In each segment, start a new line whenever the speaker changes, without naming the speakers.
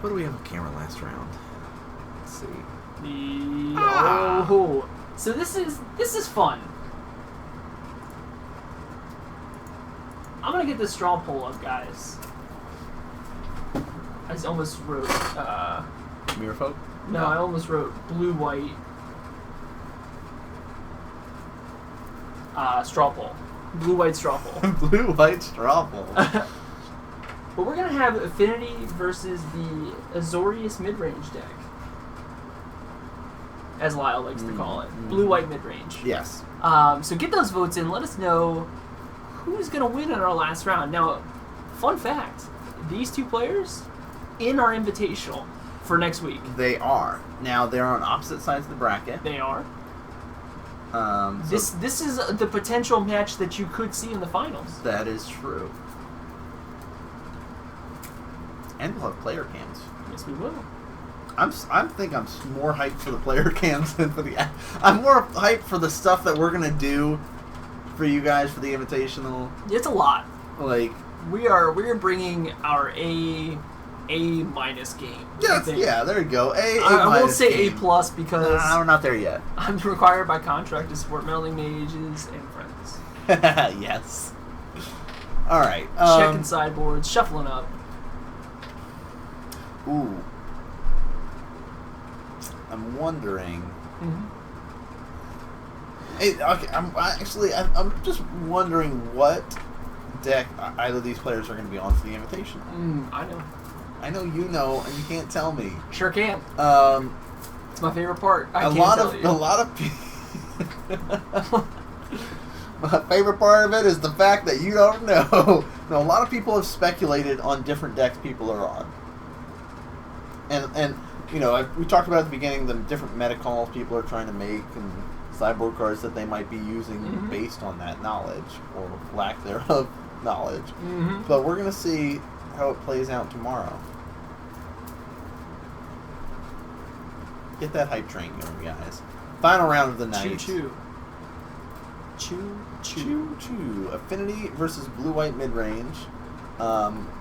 What do we have on camera last round? Let's see.
Oh, so this is fun. I'm gonna get this straw poll up, guys. I almost wrote.
Mirror folk?
No, I almost wrote blue white. Straw poll. Blue white straw poll.
Blue white straw poll.
But we're gonna have Affinity versus the Azorius midrange deck, as Lyle likes to call it. Blue white midrange.
Yes.
So get those votes in. Let us know who's gonna win in our last round. Now, fun fact: these two players in our invitational for next week.
They are. Now they're on opposite sides of the bracket.
They are.
So
This is the potential match that you could see in the finals.
that is true. And we'll have player cams.
Yes, we will.
I'm more hyped for the player cams than for the. I'm more hyped for the stuff that we're gonna do for you guys for the invitational.
It's a lot.
Like
we're bringing our A minus game.
yes, yeah, there you go.
I won't say
game.
A plus because
We're not there yet.
I'm required by contract to support meddling mages and friends.
Yes. All right.
Checking sideboards, shuffling up.
Ooh. I'm wondering.
Mm-hmm.
Hey, okay, I'm just wondering what deck either of these players are going to be on for the invitation.
I know.
I know you know, and you can't tell me.
Sure can. It's my favorite part.
A lot of my favorite part of it is the fact that you don't know. No, a lot of people have speculated on different decks people are on, and you know we talked about at the beginning the different meta calls people are trying to make and sideboard cards that they might be using based on that knowledge or lack thereof knowledge. But we're gonna see how it plays out tomorrow. Get that hype train going, guys. Final round of the night.
Choo.
Affinity versus blue-white mid-range.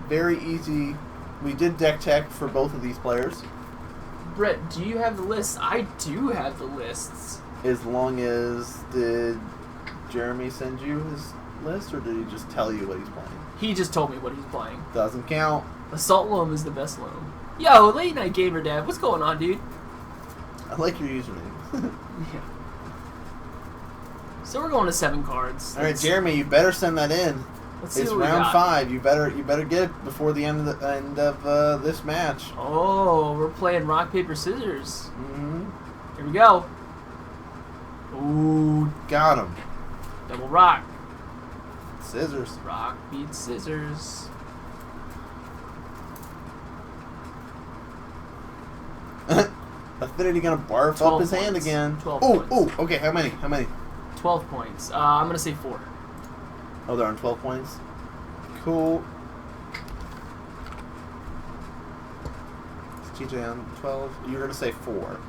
Very easy. We did deck tech for both of these players.
Brett, do you have the lists? I do have the lists.
As long as, did Jeremy send you his list, or did he just tell you what he's playing?
He just told me what he's playing.
Doesn't count.
Assault Loam is the best loam. Yo, late night gamer dad, what's going on, dude?
I like your username.
Yeah. So we're going to 7 cards.
All right, Jeremy, you better send that in.
Let's see
It's
what we
round
got.
5. You better get it before the end of this match.
Oh, we're playing rock paper scissors.
Mm-hmm.
Here we go. Ooh,
Got him.
double rock.
Scissors.
Rock beats scissors.
Affinity gonna barf
12
up his hand
points.
again.
12
Oh,
points.
oh, okay. How many?
12 points. I'm going to say 4.
Oh, they're on 12 points. Cool. Is TJ on 12? You're gonna say 4.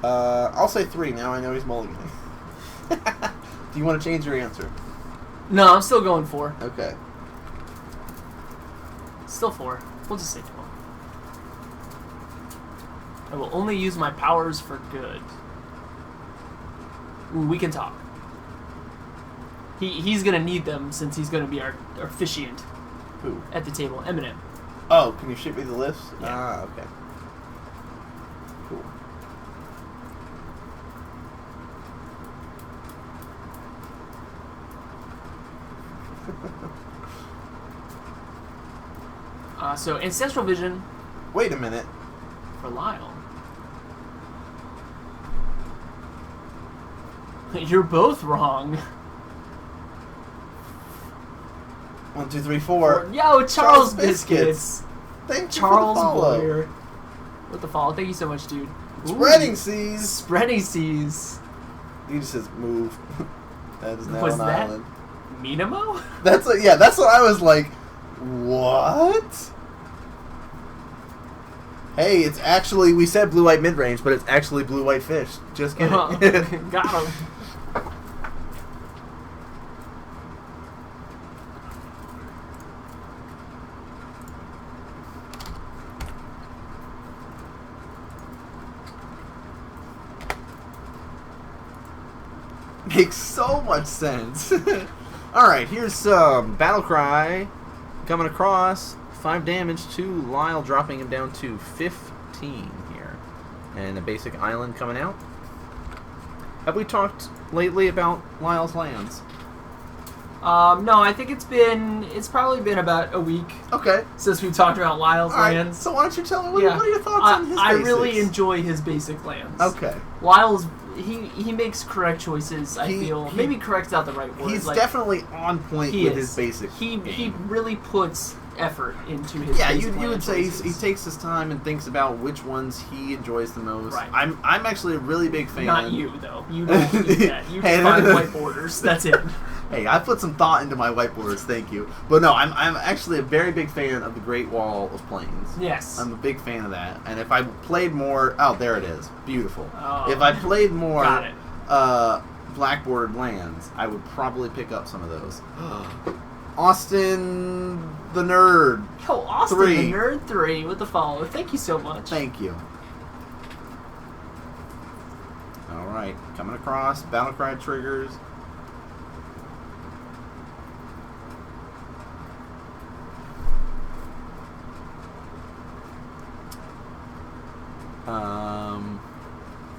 I'll say 3. Now I know he's mulliganing. Do you want to change your answer?
No, I'm still going 4.
Okay.
Still 4. We'll just say 12. I will only use my powers for good. Ooh, we can talk. He's gonna need them since he's gonna be our officiant.
Who?
At the table. Eminem.
Oh, can you ship me the list?
Yeah.
Ah, okay. Cool.
So Ancestral Vision
Wait a minute.
for Lyle. You're both wrong.
1, 2, 3, 4.
Yo, Charles Biscuits.
Thank you
Charles
for the follow.
Boyer. With the follow. Thank you so much, dude.
Spreading seas.
Spreading seas.
He just says move. That is now
Was
an
that
island.
Minamo?
That's what I was like. What? Hey, it's actually, we said blue-white mid-range, but it's actually blue-white fish. Just kidding.
Got him.
Makes so much sense. Alright, here's some Battle Cry coming across. 5 damage to Lyle, dropping him down to 15 here. And a basic island coming out. Have we talked lately about Lyle's lands?
No, I think it's probably been about a week since we talked about Lyle's lands.
So why don't you tell me, what are your thoughts on his basics?
I really enjoy his basic lands.
Okay.
Lyle's, he makes correct choices, I feel. Maybe correct's not the right word.
He's definitely on point with his basic
He really puts effort into his
you would say he takes his time and thinks about which ones he enjoys the most.
Right.
I'm actually a really big fan.
Not you, though. You don't do that. You just find white borders. That's it.
Hey, I put some thought into my whiteboards, thank you. But no, I'm actually a very big fan of the Great Wall of Plains.
Yes.
I'm a big fan of that. And if I played more... Oh, there it is. Beautiful.
Oh,
if I played more
got it.
black-bordered lands, I would probably pick up some of those. Austin the Nerd.
Oh, Austin the Nerd 3 with the follow. Thank you so much.
Thank you. Alright, coming across. Battlecry triggers.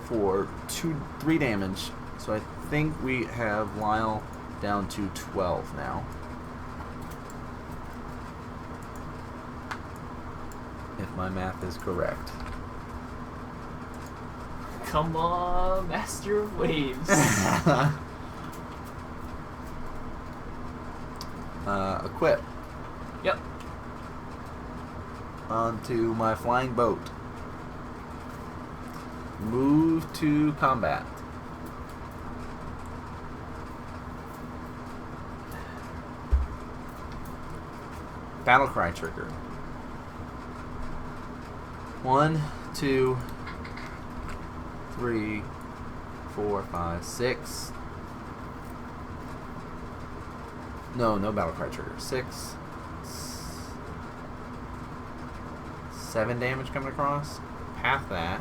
For 3 damage. So I think we have Lyle down to 12 now. If my math is correct.
Come on, Master of Waves.
Equip.
Yep.
Onto my flying boat. Move to combat. Battlecry trigger. 1, 2, 3, 4, 5, 6. No Battlecry trigger. 6, 7 damage coming across. Half that.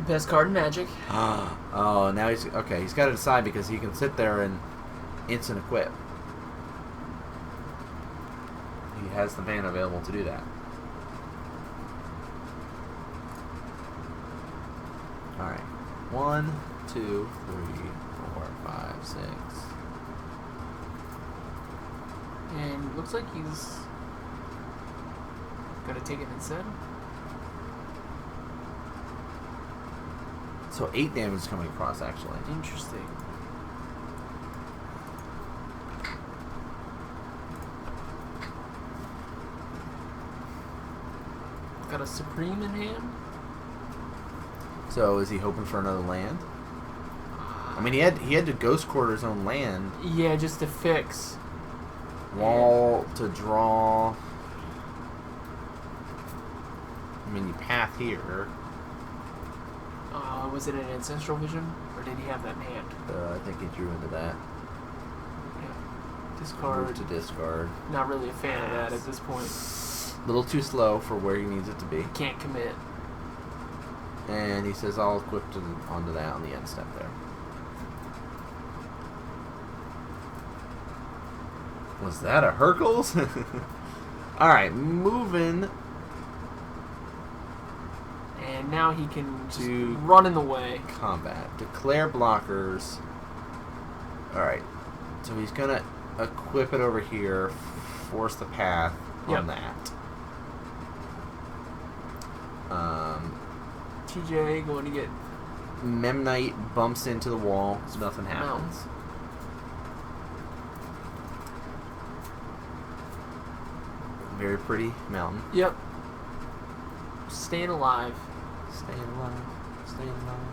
Best card in Magic.
Oh, now he's okay. He's got to decide because he can sit there and instant equip. He has the mana available to do that. All right, 1, 2, 3, 4, 5, 6.
And looks like he's gonna take it instead.
So 8 damage is coming across, actually.
Interesting. Got a Supreme in hand.
So is he hoping for another land? I mean, he had to Ghost Quarter his own land.
Yeah, just to fix.
Wall to draw. I mean, you path here.
Was it an Ancestral Vision? Or did he have that in hand?
I think he drew into that.
Yeah. Discard.
Move to discard.
Not really a fan of that at this point.
A little too slow for where he needs it to be.
Can't commit.
And he says, I'll equip onto that on the end step there. Was that a Hercules? Alright, moving.
And now he can just run in the way.
Combat. Declare blockers. Alright. So he's going to equip it over here. Force the path on that.
TJ going to get...
Memnite bumps into the wall. So nothing happens. Very pretty mountain.
Yep. Staying alive.
Staying alive. Staying alive.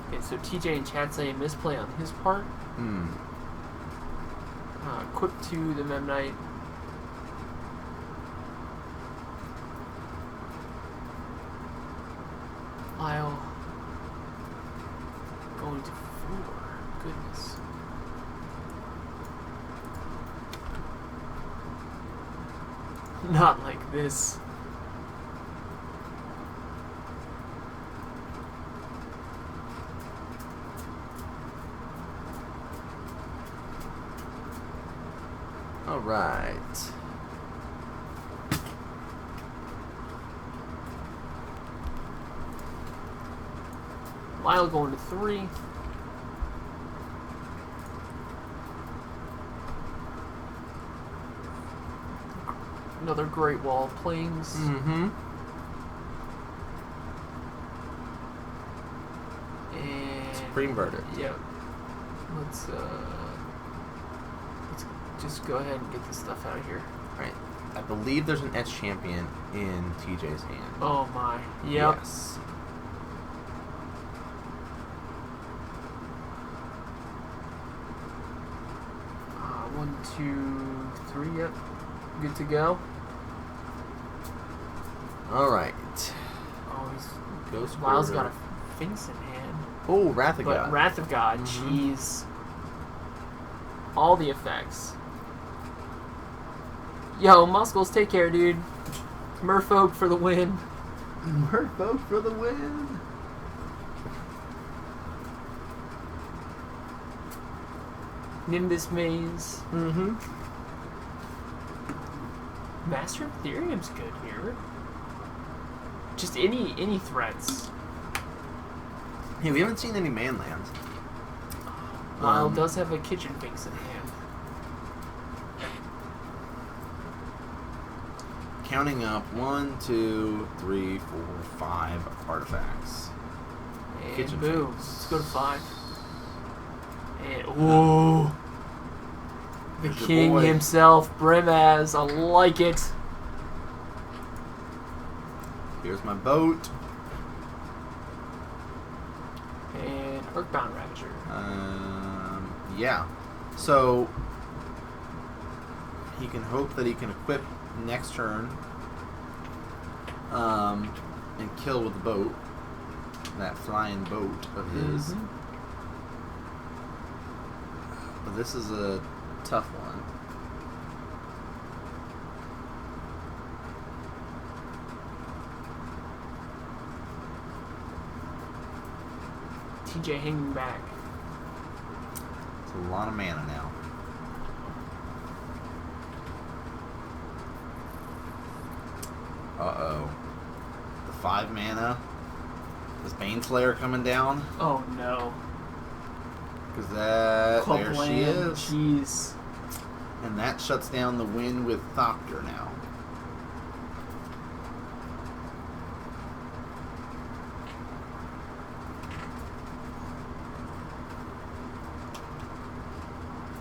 Okay, so TJ in chat say misplay on his part. Quick to the Memnite. Lyle going to 4. Goodness. Not like this.
right.
Lyle going to 3. Another great wall of planes.
Mm-hmm.
And
Supreme Verdict.
Yep. Let's just go ahead and get this stuff out of here.
Alright. I believe there's an Etch Champion in TJ's hand.
Oh my. Yep.
Yes.
One, two, three. Yep. Good to go.
Alright.
Oh,
Ghost
Lyle's
Quarter.
got a Finks in hand.
Oh, Wrath of
But
God.
Wrath of God,
Mhm.
jeez. All the effects. Yo, Muscles, take care, dude. Merfolk for the win.
Merfolk for the win.
Nimbus Maze.
Mm-hmm.
Master of Ethereum's good here. Just any threats.
Hey, we haven't seen any man lands.
Lyle does have a Kitchen Finks in hand.
Counting up 1, 2, 3, 4, 5 artifacts.
And
Kitchen
boom.
Finks.
Let's go to 5. And whoa. The
There's your
king
boy.
himself, Brimaz. I like it.
Here's my boat.
And Earthbound Ravager.
Yeah. So he can hope that he can equip next turn, and kill with the boat, that flying boat of his.
Mhm.
But this is a tough one.
TJ hanging back.
It's a lot of mana now. Uh-oh. The 5 mana. Is Baneslayer coming down?
Oh no.
Because that... there she is.
Jeez.
And that shuts down the win with Thopter now.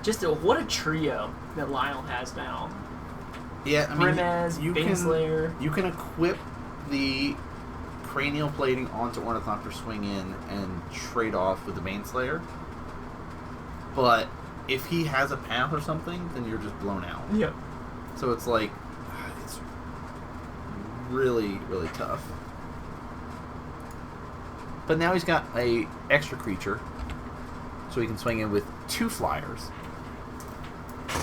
Just what a trio that Lyle has now.
Yeah, I mean,
Brimaz, Baneslayer.
you can equip the cranial plating onto Ornithopter, swing in, and trade off with the Baneslayer. But if he has a path or something, then you're just blown out.
Yep.
So it's like, it's really, really tough. But now he's got a extra creature, so he can swing in with 2 flyers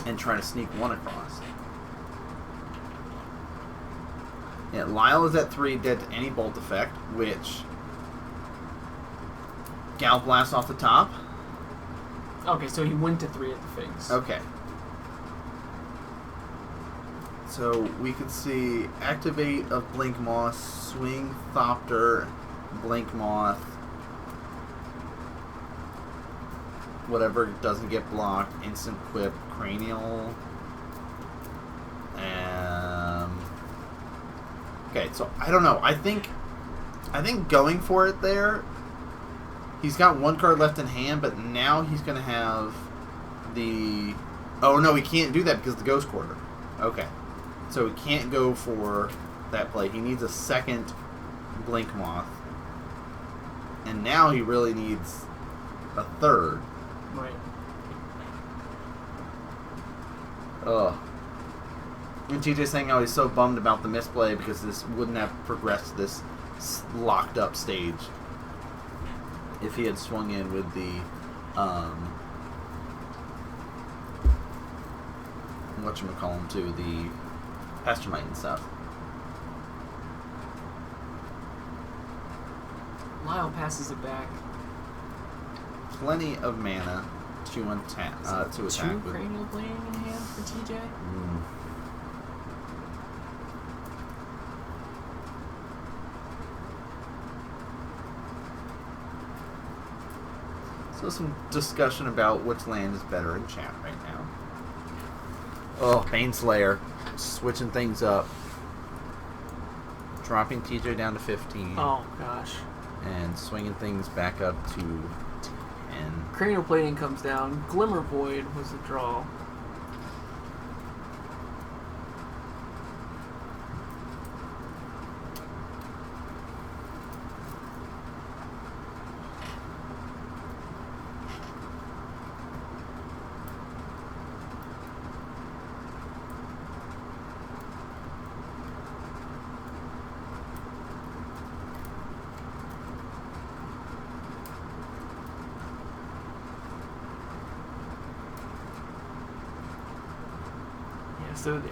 and try to sneak 1 across. Yeah, Lyle is at 3, dead to any bolt effect, which Gal Blast off the top.
Okay, so he went to 3 at the Finks.
Okay. So we can see activate of Blink Moth, swing Thopter, Blink Moth, whatever doesn't get blocked, instant quip, cranial. Okay, so I don't know. I think going for it there. He's got 1 card left in hand, but now he's going to have the... Oh, no, he can't do that because of the Ghost Quarter. Okay. So he can't go for that play. He needs a second Blink Moth. And now he really needs a third.
Right.
Ugh. And TJ's saying, oh, he's so bummed about the misplay because this wouldn't have progressed this locked up stage if he had swung in with the, whatchamacallem too, the Pastormite and stuff.
Lyle passes it back.
Plenty of mana to attack.
Two cranial bleeding in hand for TJ.
So some discussion about which land is better in chat right now. Oh, Baneslayer, switching things up, dropping TJ down to 15.
Oh gosh.
And swinging things back up to 10.
Cranial plating comes down. Glimmer Void was the draw. So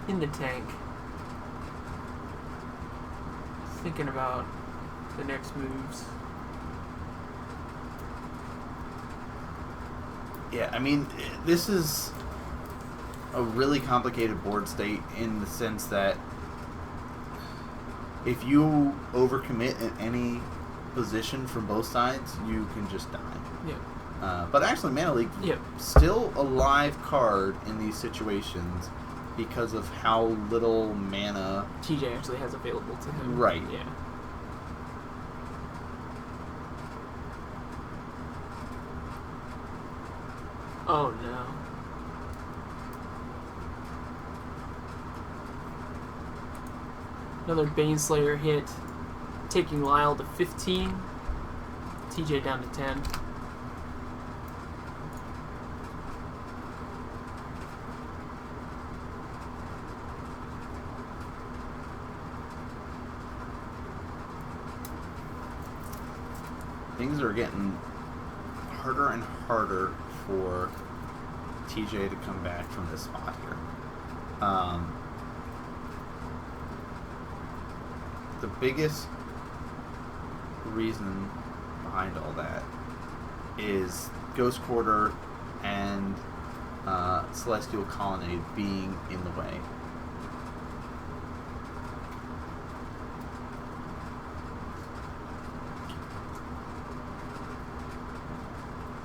in the tank, thinking about the next moves.
Yeah, I mean, this is a really complicated board state in the sense that if you overcommit in any position from both sides, you can just die.
Yeah.
But actually, Mana Leak,
yep,
still a live card in these situations because of how little mana
TJ actually has available to him.
Right.
Yeah. Oh no. Another Baneslayer hit, taking Lyle to 15, TJ down to 10.
Things are getting harder and harder for TJ to come back from this spot here. The biggest reason behind all that is Ghost Quarter and Celestial Colonnade being in the way.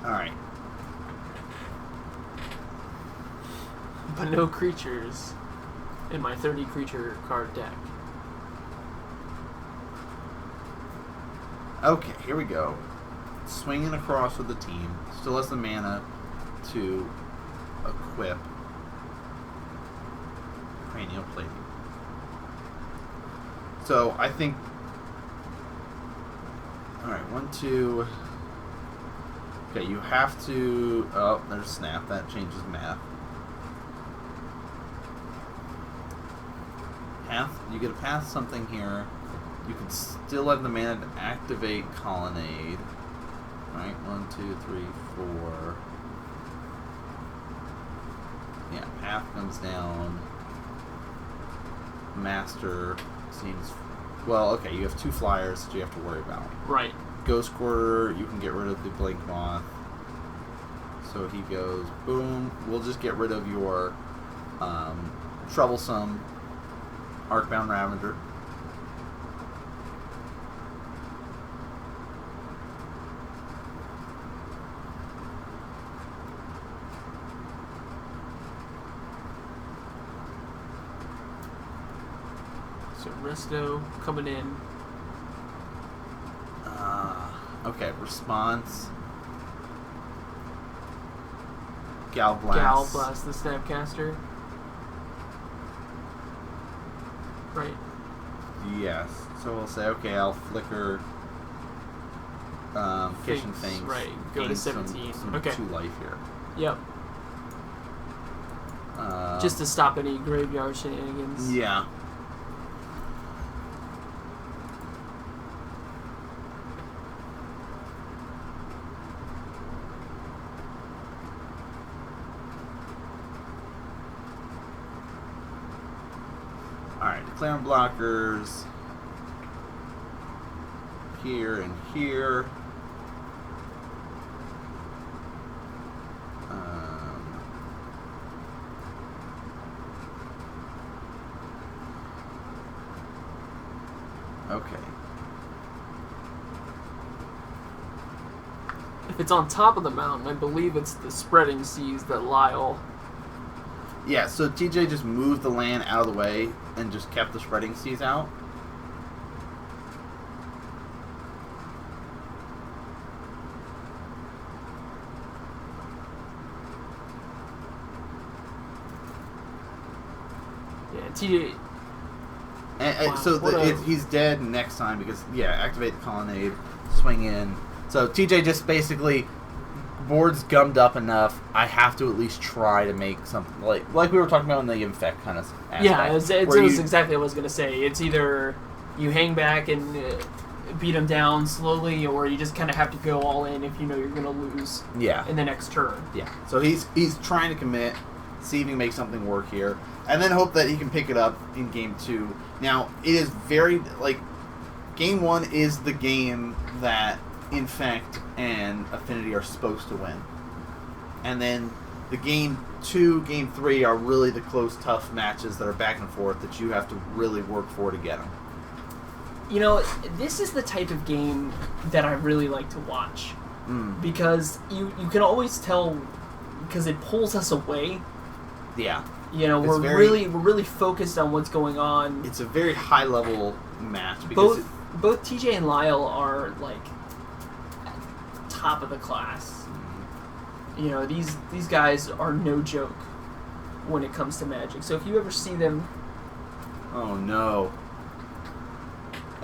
Alright.
But no creatures in my 30 creature card deck.
Okay, here we go. Swinging across with the team. Still has the mana to equip Cranial Plating. So, I think... Alright, 1, 2... Okay, you have to... Oh, there's Snap. That changes math. You get to pass something here. You can still have the mana to activate Colonnade. Right, 1, 2, 3, 4. Yeah, path comes down. Master seems... Well, okay, you have 2 flyers that you have to worry about.
Right.
Ghost Quarter, you can get rid of the Blink Moth. So he goes, boom. We'll just get rid of your troublesome Arcbound Ravager.
So Resto coming in.
Okay, response. Gal Blast.
Gal Blast the Snapcaster. Right.
Yes. So we'll say, okay, I'll flicker Kitchen Things.
Right. Go to 17.
Some
okay.
2 life here.
Yep. Just to stop any graveyard shenanigans.
Yeah. Alright, declaring blockers. here and here. Okay.
If it's on top of the mountain, I believe it's the spreading seas that Lyle...
Yeah, so TJ just moved the land out of the way and just kept the spreading seas out.
Yeah, TJ...
And
Wow,
so he's dead next time because, yeah, activate the colonnade, swing in. So TJ just basically, board's gummed up enough, I have to at least try to make something, like we were talking about in the infect kind of aspect.
Yeah, it was exactly what I was going to say. It's either you hang back and beat him down slowly, or you just kind of have to go all in if you know you're going to lose in the next turn.
Yeah, so he's trying to commit, see if he can make something work here, and then hope that he can pick it up in game 2. Now, it is very, game 1 is the game that Infect and Affinity are supposed to win. And then the game 2, game 3 are really the close, tough matches that are back and forth that you have to really work for to get them.
You know, this is the type of game that I really like to watch. Because you can always tell, because it pulls us away.
Yeah.
You know, we're really focused on what's going on.
It's a very high level match because
both TJ and Lyle are top of the class. You know, these guys are no joke when it comes to Magic. So if you ever see them,
oh no.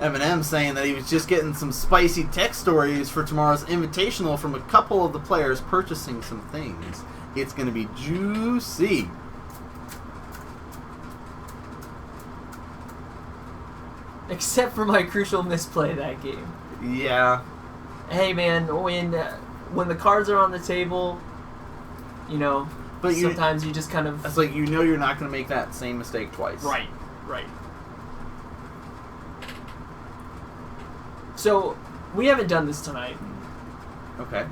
Eminem saying that he was just getting some spicy tech stories for tomorrow's invitational from a couple of the players purchasing some things. It's going to be juicy.
Except for my crucial misplay that game.
Yeah.
Hey man, when the cards are on the table, you know, but sometimes you just kind of...
It's like you know you're not going to make that same mistake twice.
Right. So, we haven't done this tonight.
Okay.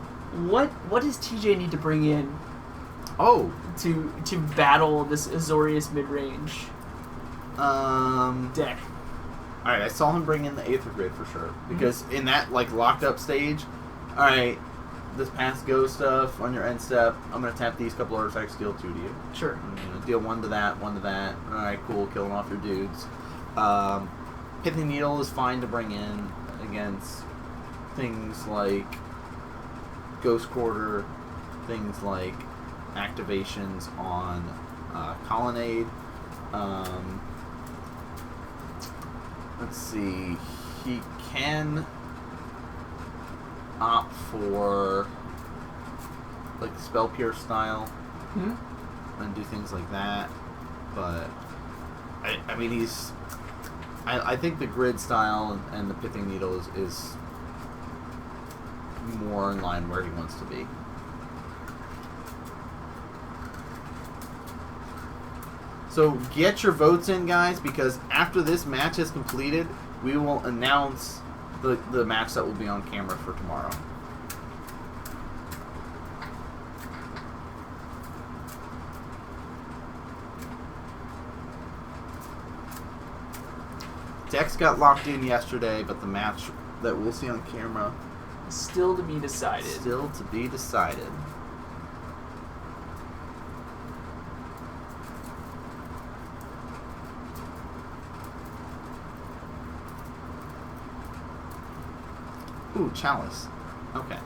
What does TJ need to bring in to battle this Azorius midrange deck?
Alright, I saw him bring in the Aether Grid for sure. Because in that locked up stage, alright, this pass go stuff on your end step, I'm going to tap these couple artifacts, deal 2 to you.
Sure.
Deal 1 to that, 1 to that. Alright, cool, killing off your dudes. Pithing Needle is fine to bring in against things like Ghost Quarter, things like activations on Colonnade. Let's see, he can opt for Spell Pierce style and do things like that, but I mean I think the grid style and the Pithing Needle is more in line where he wants to be. So get your votes in, guys, because after this match is completed, we will announce the match that will be on camera for tomorrow. Decks got locked in yesterday, but the match that we'll see on camera...
Still to be decided.
Still to be decided. Ooh, Chalice. Okay.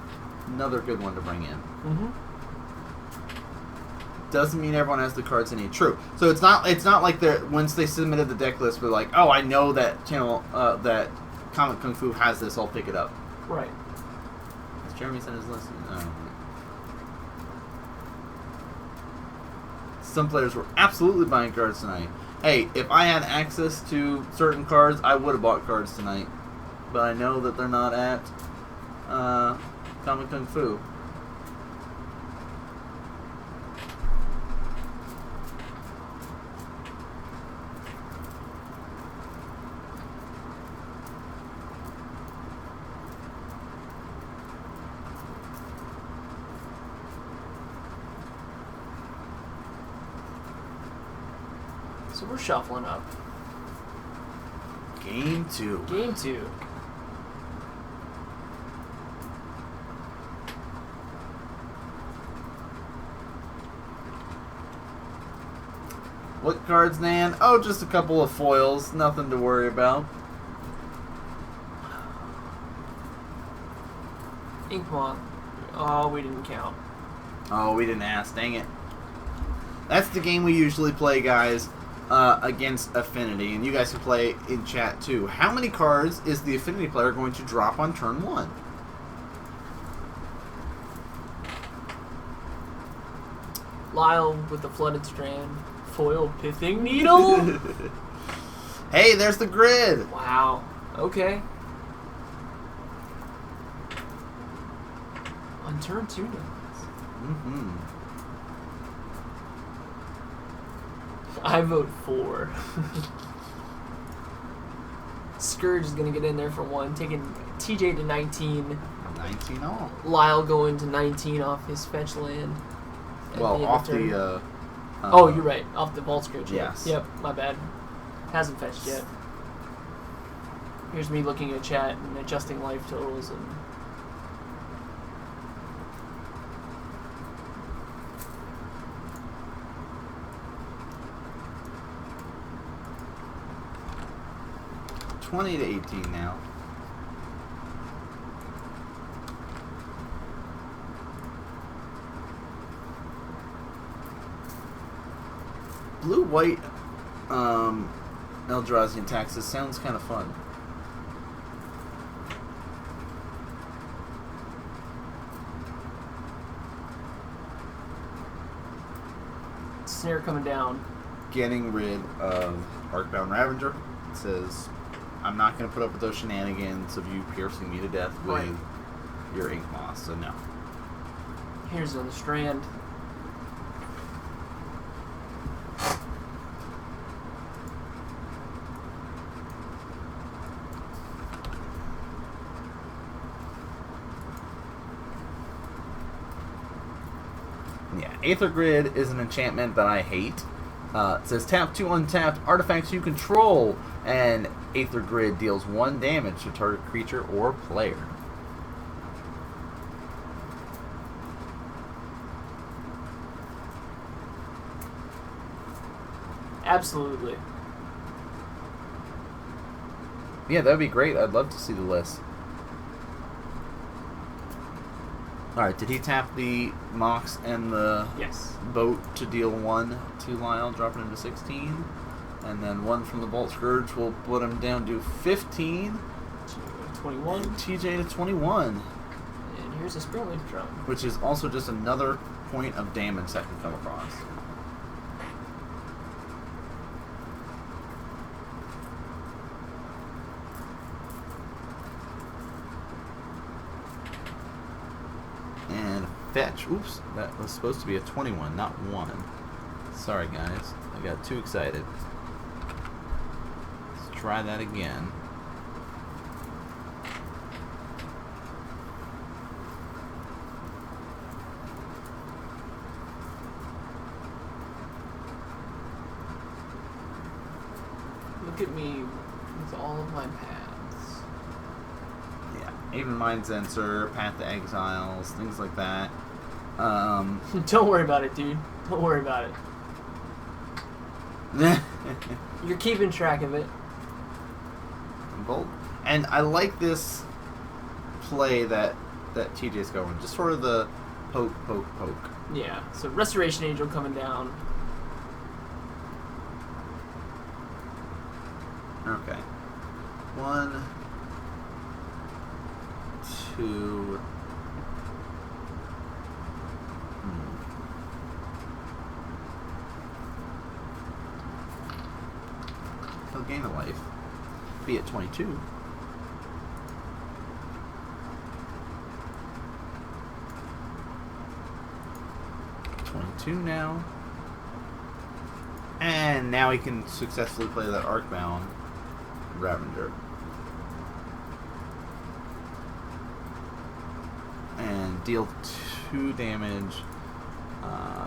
Another good one to bring in. Doesn't mean everyone has the cards they need. True. So it's not like they're once they submitted the deck list, we're like, oh, I know that that Comic Kung Fu has this. I'll pick it up.
Right.
Has Jeremy sent his list? Some players were absolutely buying cards tonight. Hey, if I had access to certain cards, I would have bought cards tonight. But I know that they're not at Comic Kung Fu.
So we're shuffling up.
Game 2.
Game 2.
What cards, Nan? Oh, just a couple of foils. Nothing to worry about.
Inkmoth. Oh, we didn't count.
Oh, we didn't ask. Dang it. That's the game we usually play, guys, against Affinity. And you guys can play in chat, too. How many cards is the Affinity player going to drop on turn 1?
Lyle with the Flooded Strand. Foil Pithing Needle?
Hey, there's the grid.
Wow. Okay. On turn 2 now.
Mm-hmm.
I vote 4. Scourge is going to get in there for 1, taking TJ to 19.
19 all.
Lyle going to 19 off his fetch land.
Well, off the...
oh, you're right. Off the Vault Scourge.
Yes.
Yep, my bad. Hasn't fetched yet. Here's me looking at chat and adjusting life totals and...
$20 to 18 now. Blue-white Eldrazi Taxes sounds kind of fun.
Snare coming down.
Getting rid of Arcbound Ravager. It says, I'm not going to put up with those shenanigans of you piercing me to death with
Right.
your ink moss, so no.
Here's on the Strand.
Yeah, Aether Grid is an enchantment that I hate. It says tap 2 untapped artifacts you control, and Aether Grid deals 1 damage to target creature or player.
Absolutely.
Yeah, that'd be great. I'd love to see the list. Alright, did he tap the Mox and the
Yes.
boat to deal 1 to Lyle, dropping him to 16? And then 1 from the Vault Scourge will put him down to 15.
21.
TJ to 21.
And here's a Springleaf Drum.
Which is also just another point of damage that can come across. And fetch. Oops, that was supposed to be a 21, not 1. Sorry, guys. I got too excited. Let's try that again.
Look at me with all of my paths.
Yeah, even Mind Sensor, Path to Exiles, things like that.
Don't worry about it, dude. Don't worry about it. You're keeping track of it.
Bold. And I like this play that TJ's going. Just sort of the poke, poke, poke.
Yeah. So Restoration Angel coming down.
Okay. 1, 2. He'll gain a life. Be at 22. Now. And now he can successfully play that Arcbound Ravager. And deal 2 damage.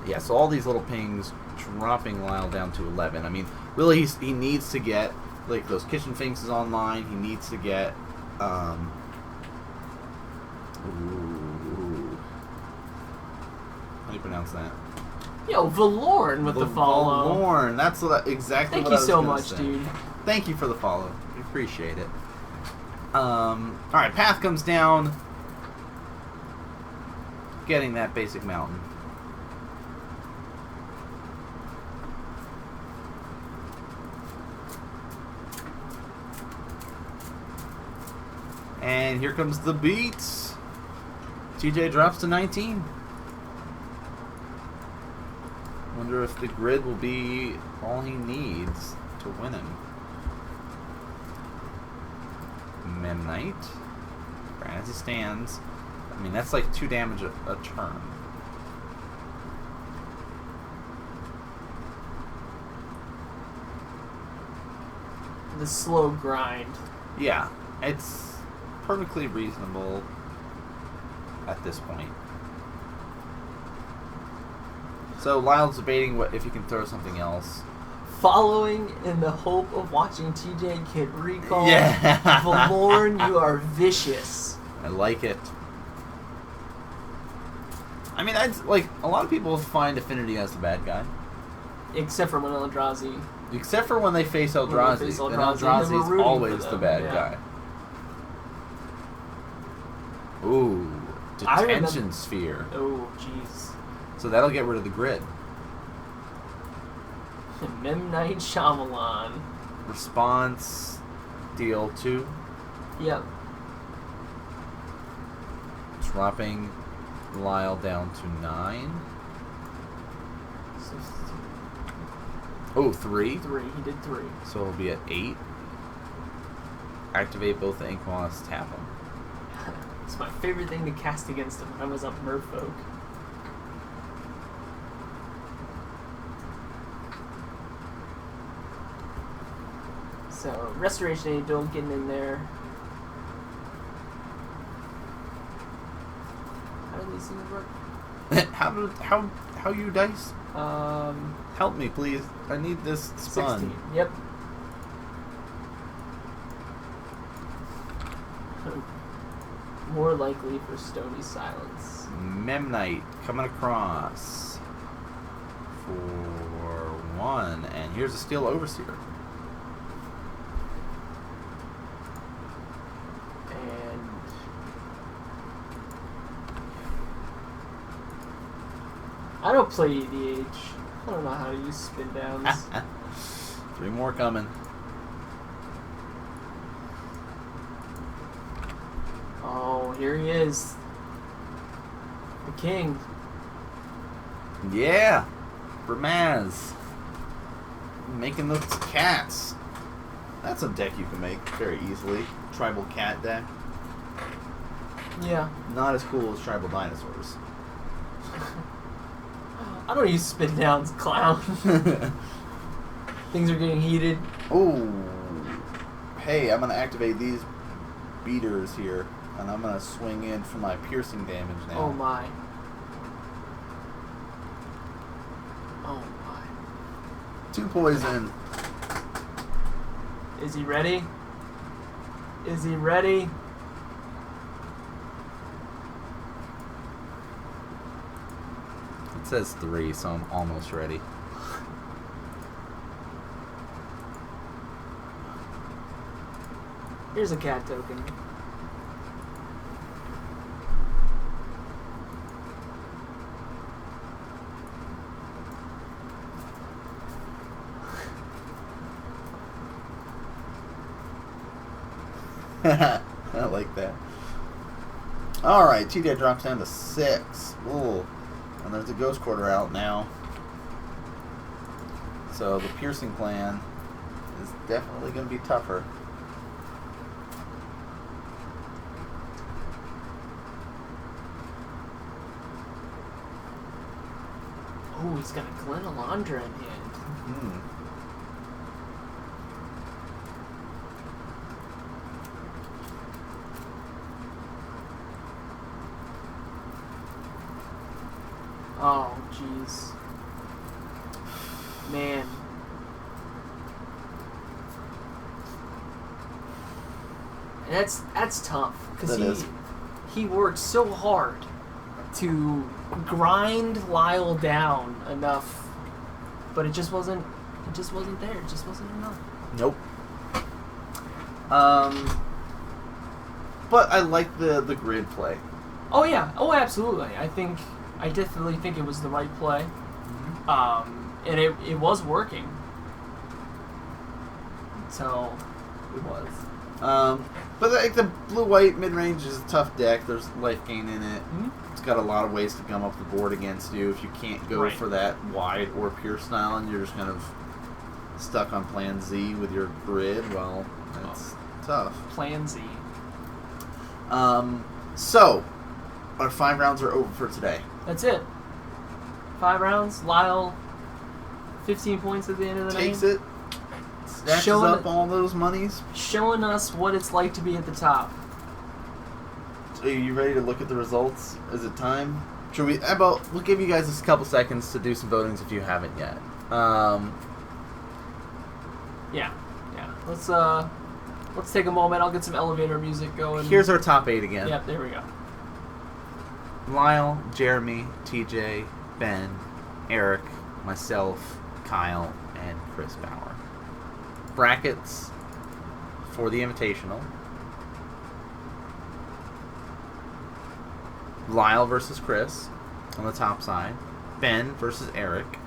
Yeah, so all these little pings dropping Lyle down to 11. I mean, really, he needs to get like those kitchen finks online. He needs to get how do you pronounce that?
Yo, Valorn with the follow.
Valorn, that's exactly
Thank
what
you
I was
so
gonna
much,
say.
dude.
Thank you for the follow. We appreciate it. Alright, path comes down. Getting that basic mountain. And here comes the beats. TJ drops to 19. Wonder if the grid will be all he needs to win him. Memnite. As it stands. I mean, that's like 2 damage a turn.
The slow grind.
Yeah, it's perfectly reasonable at this point. So Lyle's debating if he can throw something else.
Following in the hope of watching TJ and Kid recall.
Yeah.
Valorn, you are vicious.
I like it. I mean, like a lot of people find Affinity as the bad guy,
Except for when Eldrazi.
except for when they face Eldrazi.
face
Then
Eldrazi,
Eldrazi
then we're
is
rooting
always
for
the
them,
bad
yeah.
guy. Ooh,
I remember-
detention sphere.
Oh, jeez.
So that'll get rid of the grid.
Memnite Shyamalan.
Response, deal 2.
Yep.
Dropping Lyle down to 9.
So,
Oh, 3.
3. He did 3.
So he'll be at 8. Activate both the ink moths, tap them.
It's my favorite thing to cast against him when I was up Merfolk. So, Restoration Angel getting in there. How do these things work?
how you dice?
Um,
Help me, please. I need this spun.
16. Yep. More likely for Stony Silence.
Memnite coming across for 1, and here's a Steel Overseer.
And I don't play EDH. I don't know how to use spin downs.
3 more coming.
Oh, here he is. The king.
Yeah, for Maz. Making those cats. That's a deck you can make very easily. Tribal cat deck.
Yeah.
Not as cool as tribal dinosaurs.
I don't use spin downs, clown. Things are getting heated.
Oh, hey, I'm gonna activate these beaters here, and I'm gonna swing in for my piercing damage now.
Oh my. Oh my.
2 poison.
Is he ready? Is he ready?
It says 3, so I'm almost ready.
Here's a cat token.
I like that. Alright, TJ drops down to 6. Ooh. And there's a Ghost Quarter out now. So the Piercing plan is definitely going to be tougher.
Oh, he's got a Glen Alondra in hand.
Hmm.
Oh, jeez. Man. And that's tough because he worked so hard to grind Lyle down enough, but it just wasn't there. It just wasn't enough.
Nope. But I like the grid play.
Oh yeah. Oh, absolutely. I definitely think it was the right play.
Mm-hmm.
And it was working. So it was.
But like the blue-white mid-range is a tough deck. There's life gain in it.
Mm-hmm.
It's got a lot of ways to gum up the board against you. If you can't go
Right.
for that wide or pure style and you're just kind of stuck on plan Z with your grid, well, that's tough.
Plan Z.
So, our 5 rounds are over for today.
That's it. 5 rounds. Lyle, 15 points at the end of the night.
Takes it, snatches up all those monies.
Showing us what it's like to be at the top.
Are you ready to look at the results? Is it time? Should we? We'll give you guys a couple seconds to do some votings if you haven't yet.
Yeah. Let's take a moment. I'll get some elevator music going.
Here's our top 8 again.
Yep, there we go.
Lyle, Jeremy, TJ, Ben, Eric, myself, Kyle, and Chris Bauer. Brackets for the Invitational. Lyle versus Chris on the top side. Ben versus Eric.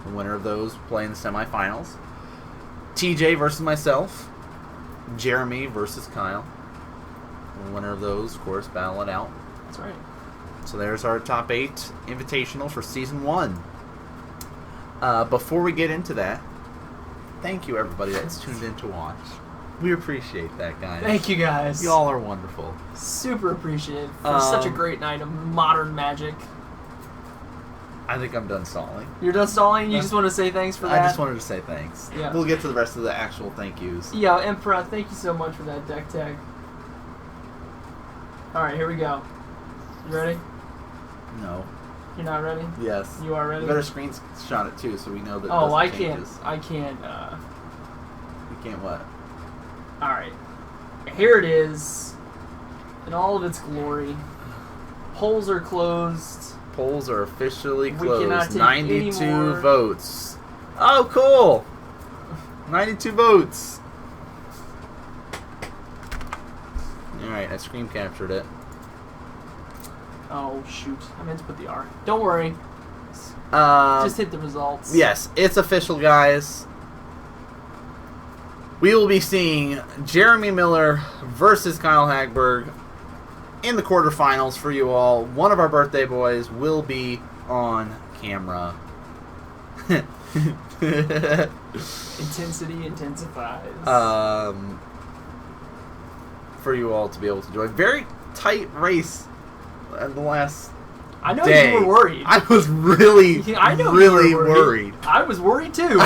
The winner of those play in the semifinals. TJ versus myself. Jeremy versus Kyle. The winner of those, of course, battle it out.
That's right.
So there's our top 8 Invitational for Season 1. Before we get into that, thank you everybody that's tuned in to watch. We appreciate that, guys.
Thank you guys.
Y'all are wonderful.
Super appreciative for such a great night of modern magic.
I think I'm done stalling.
You're done stalling? You just want to say thanks for that?
I just wanted to say thanks.
Yeah.
We'll get to the rest of the actual thank yous.
Yo, Emperor, thank you so much for that deck tag. Alright, here we go. You ready?
No.
You're not ready?
Yes.
You are ready?
You better screenshot it too so we know that
Oh, I
changes.
can't. I can't.
You can't what?
Alright. Here it is. In all of its glory. Polls are closed.
Polls are officially
We cannot
closed.
take
92
any more.
votes. Oh, cool! 92 votes. Alright, I screen captured it.
Oh, shoot. I meant to put the R. Don't worry. Just hit the results.
Yes, it's official, guys. We will be seeing Jeremy Miller versus Kyle Hagberg in the quarterfinals for you all. One of our birthday boys will be on camera.
Intensity intensifies.
For you all to be able to join. Very tight race in the last
I know
day.
you were worried.
I was really,
I know
really
you were
worried.
I was worried too.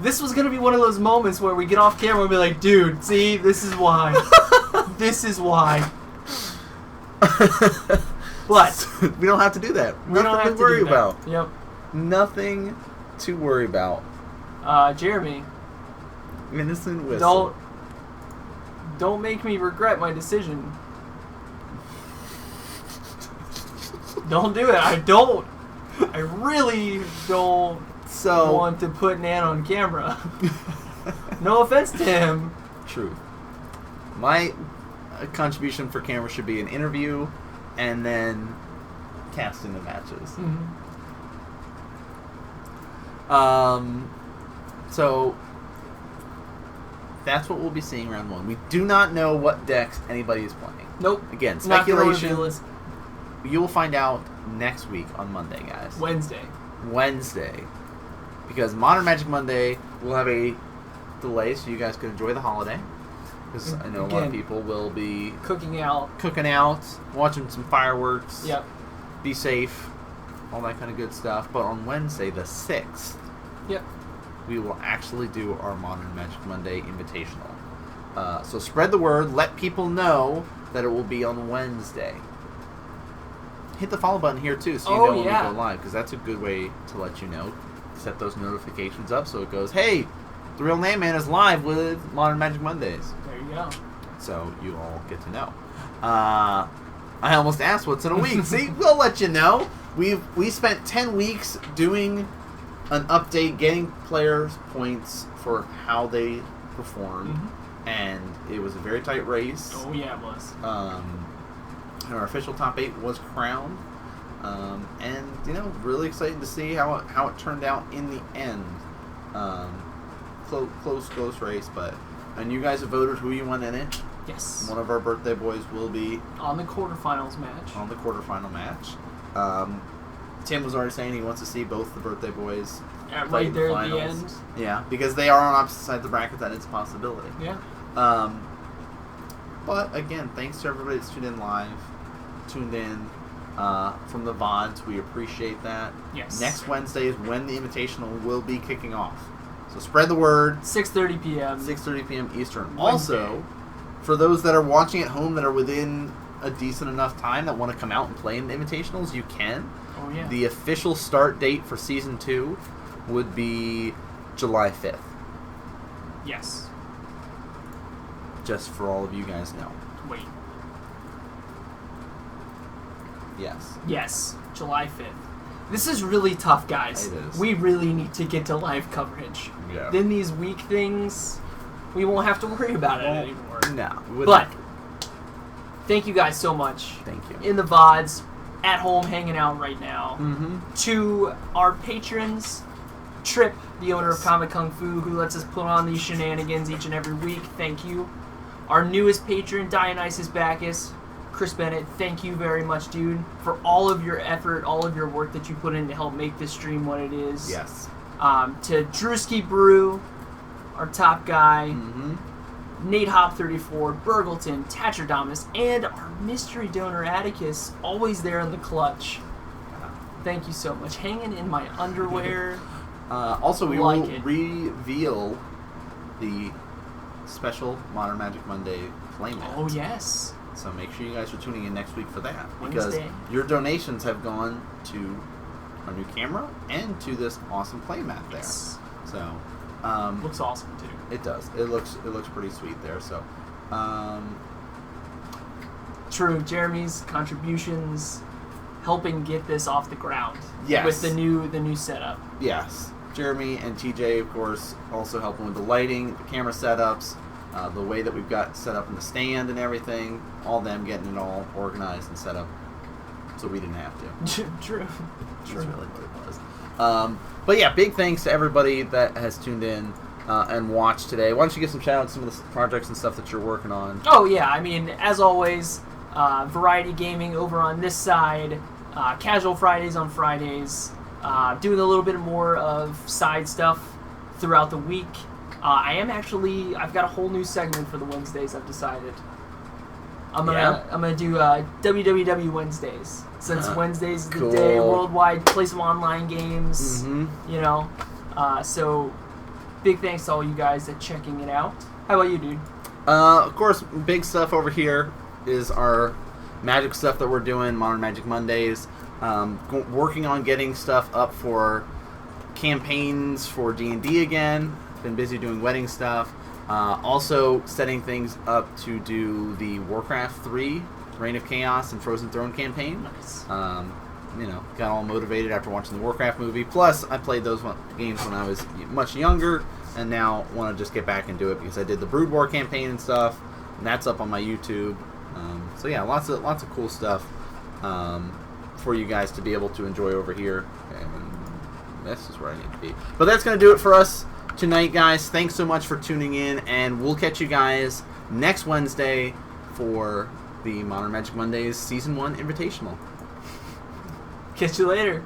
This was going to be one of those moments where we get off camera and be like, dude, see, this is why. This is why. But
we don't have to do that.
We don't have to
worry
do that.
about.
Yep.
Nothing to worry about.
Jeremy.
Innocent whistle.
Don't make me regret my decision. Don't do it. I really don't want to put Nan on camera. No offense to him.
True. My contribution for camera should be an interview and then casting the matches.
Mm-hmm.
So that's what we'll be seeing round 1. We do not know what decks anybody is playing.
Nope.
Again,
Not gonna
speculation.
reveal it.
You will find out next week on Monday, guys. Wednesday. Because Modern Magic Monday will have a delay so you guys can enjoy the holiday. Because I know a lot of people will be
cooking out,
watching some fireworks.
Yep.
Be safe, all that kind of good stuff. But on Wednesday, the 6th,
yep,
we will actually do our Modern Magic Monday Invitational. So spread the word. Let people know that it will be on Wednesday. hit the follow button here too, so you know when we go live, because that's a good way to let you know. Set those notifications up so it goes, hey, the real NanMan is live with Modern Magic Mondays.
There you go.
So you all get to know. I almost asked what's in a week. See, we'll let you know. We spent 10 weeks doing an update, getting players points for how they performed, and it was a very tight race.
Oh yeah, it was.
And our official top 8 was crowned. And really excited to see how it turned out in the end. Close race, and you guys have voted who you want in it.
Yes.
One of our birthday boys will be
on the quarterfinals match.
On the quarterfinal match. Tim was already saying he wants to see both the birthday boys
right there at the end.
Yeah, because they are on opposite sides of the bracket. That is a possibility.
Yeah.
But again, thanks to everybody that's tuned in from the VODs. We appreciate that.
Yes.
Next Wednesday is when the Invitational will be kicking off. So spread the word.
6:30 p.m.
6:30 p.m. Eastern.
Wednesday.
Also, for those that are watching at home that are within a decent enough time that want to come out and play in the Invitationals, you can.
Oh, yeah.
The official start date for Season 2 would be July 5th.
Yes.
Just for all of you guys know.
Wait.
Yes.
Yes, July 5th. This is really tough, guys.
It is.
We really need to get to live coverage.
Yeah.
Then these week things, we won't have to worry about it anymore.
No.
But thank you guys so much.
Thank you.
In the VODs, at home hanging out right now.
Mm-hmm.
To our patrons, Trip, the owner of Comic Kung Fu, who lets us put on these shenanigans each and every week. Thank you. Our newest patron, Dionysus Bacchus, Chris Bennett, thank you very much, dude, for all of your effort, all of your work that you put in to help make this stream what it is.
Yes.
To Drewski Brew, our top guy, Nate Hop 34, Burgleton, Tacherdamus, and our mystery donor Atticus, always there in the clutch. Thank you so much. Hanging in my underwear.
Also, we
like
will reveal the special Modern Magic Monday playmat.
Oh, yes.
So make sure you guys are tuning in next week for that.
Wednesday.
Because your donations have gone to our new camera and to this awesome playmat there.
Yes.
So
Looks awesome, too.
it does. It looks pretty sweet there. So
True. Jeremy's contributions helping get this off the ground.
Yes.
With the new setup.
Yes. Jeremy and TJ, of course, also helping with the lighting, the camera setups, the way that we've got set up in the stand and everything. All them getting it all organized and set up so we didn't have to.
True.
That's really what it was. But yeah, big thanks to everybody that has tuned in and watched today. Why don't you give some shout outs to some of the projects and stuff that you're working on?
Oh, yeah. I mean, as always, Variety Gaming over on this side, Casual Fridays on Fridays, doing a little bit more of side stuff throughout the week. I've got a whole new segment for the Wednesdays, I've decided. I'm gonna do WWW Wednesdays, since Wednesdays is the day worldwide, play some online games, so big thanks to all you guys at checking it out. How about you, dude?
Of course, big stuff over here is our Magic stuff that we're doing, Modern Magic Mondays. Working on getting stuff up for campaigns for D&D again. Been busy doing wedding stuff. Also setting things up to do the Warcraft 3 Reign of Chaos and Frozen Throne campaign.
Nice.
Got all motivated after watching the Warcraft movie. Plus, I played those games when I was much younger, and now want to just get back and do it because I did the Brood War campaign and stuff, and that's up on my YouTube. So yeah, lots of cool stuff for you guys to be able to enjoy over here. And this is where I need to be. But that's going to do it for us tonight, guys. Thanks so much for tuning in, and we'll catch you guys next Wednesday for the Modern Magic Mondays Season 1 Invitational.
Catch you later.